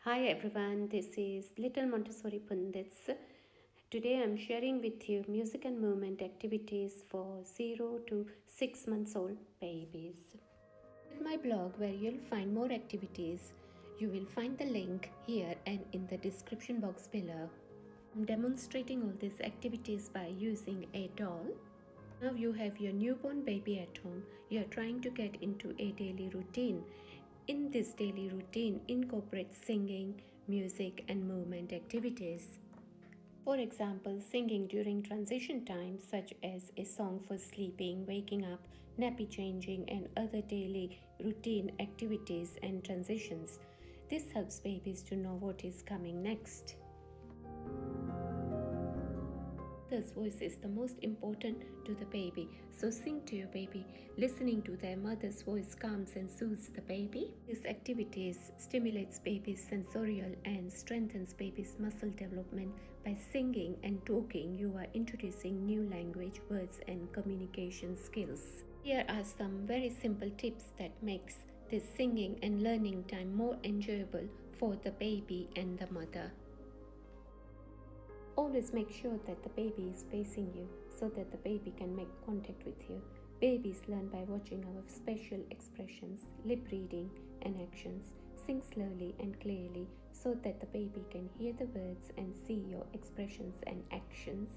Hi everyone, this is Little Montessori Pundits. Today I am sharing with you music and movement activities for 0 to 6 months old babies. At my blog where you'll find more activities, you will find the link here and in the description box below. I'm demonstrating all these activities by using a doll. Now you have your newborn baby at home. You are trying to get into a daily routine. In this daily routine, incorporate singing, music, and movement activities. For example, singing during transition time, such as a song for sleeping, waking up, nappy changing, and other daily routine activities and transitions. This helps babies to know what is coming next. Mother's voice is the most important to the baby, so sing to your baby. Listening to their mother's voice calms and soothes the baby. These activities stimulates baby's sensorial and strengthens baby's muscle development. By singing and talking, you are introducing new language, words, and communication skills. Here are some very simple tips that makes this singing and learning time more enjoyable for the baby and the mother. Always make sure that the baby is facing you so that the baby can make contact with you. Babies learn by watching our facial expressions, lip reading, and actions. Sing slowly and clearly so that the baby can hear the words and see your expressions and actions.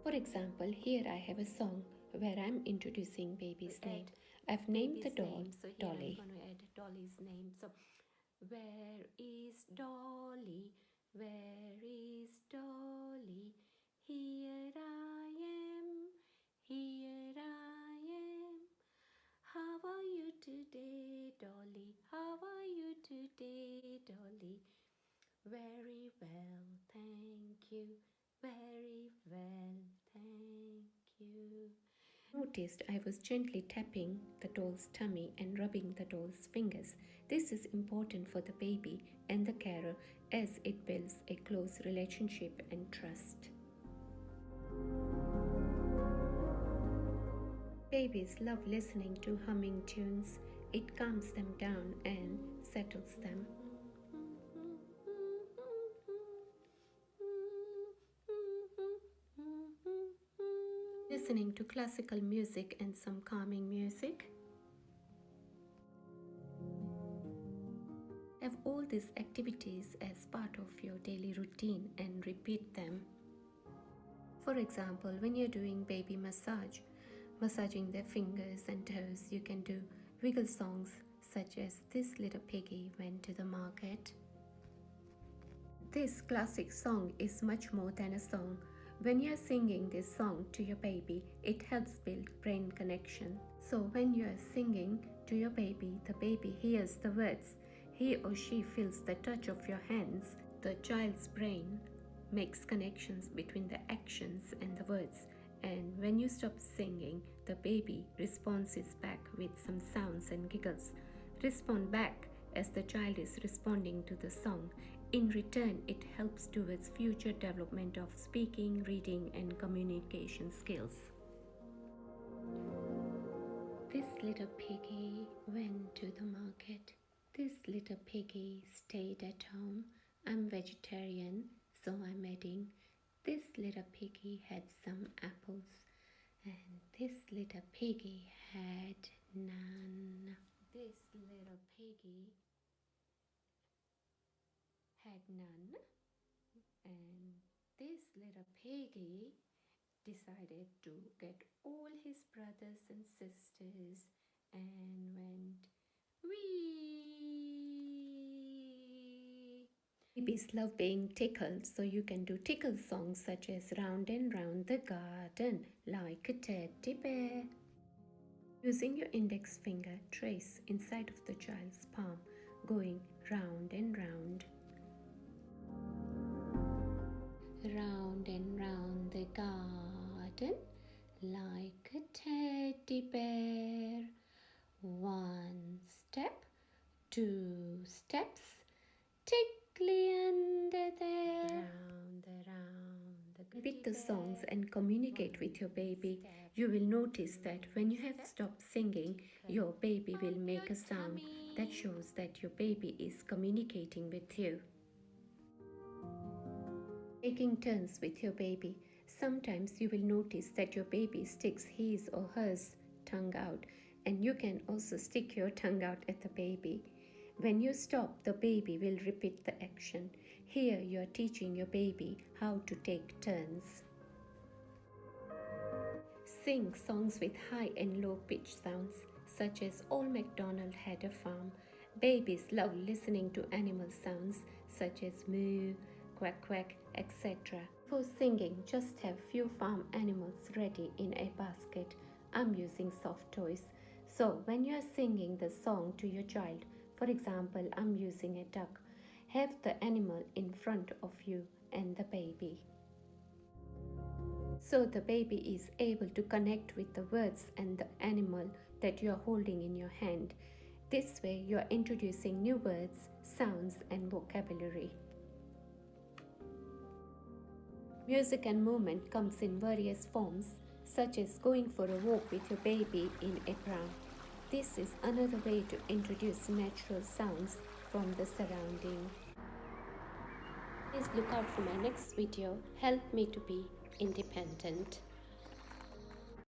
For example, here I have a song where I'm introducing baby's name. I've named the doll Dolly. I'm going to add Dolly's name. So, where is Dolly? Where is Dolly? Here I am. Here I am. How are you today, Dolly? How are you today, Dolly? Very well, thank you. Very well, thank you. Noticed I was gently tapping the doll's tummy and rubbing the doll's fingers. This is important for the baby and the carer as it builds a close relationship and trust. Babies love listening to humming tunes. It calms them down and settles them. Listening to classical music and some calming music. Have all these activities as part of your daily routine and repeat them. For example, when you're doing baby massaging their fingers and toes, you can do wiggle songs such as This Little Piggy Went to the Market. This classic song is much more than a song. When you're singing this song to your baby, it helps build brain connection. So when you're singing to your baby, the baby hears the words. He or she feels the touch of your hands. The child's brain makes connections between the actions and the words. And when you stop singing, the baby responds back with some sounds and giggles. Respond back as the child is responding to the song. In return, it helps towards future development of speaking, reading, and communication skills. This little piggy went to the market. This little piggy stayed at home. I'm vegetarian, so I'm adding. This little piggy had some apples, and this little piggy had none. This little piggy had none, and this little piggy decided to get all his brothers and sisters and went wee. Babies love being tickled, so you can do tickle songs such as Round and Round the Garden like a teddy bear. Using your index finger, trace inside of the child's palm, going round and round. Round and round the garden like a teddy bear. One step, two steps, tickly under there. Round Repeat the songs and communicate with your baby. You will notice that when you have stopped singing, your baby will make a sound that shows that your baby is communicating with you. Taking turns with your baby. Sometimes you will notice that your baby sticks his or hers tongue out, and you can also stick your tongue out at the baby. When you stop, the baby will repeat the action. Here you are teaching your baby how to take turns. Sing songs with high and low pitch sounds, such as Old MacDonald Had a Farm. Babies love listening to animal sounds, such as moo, quack quack, etc. For singing, just have few farm animals ready in a basket. I'm using soft toys. So when you are singing the song to your child, for example, I'm using a duck, have the animal in front of you and the baby. So the baby is able to connect with the words and the animal that you are holding in your hand. This way you are introducing new words, sounds and vocabulary. Music and movement comes in various forms, such as going for a walk with your baby in a pram. This is another way to introduce natural sounds from the surrounding. Please look out for my next video. Help me to be independent.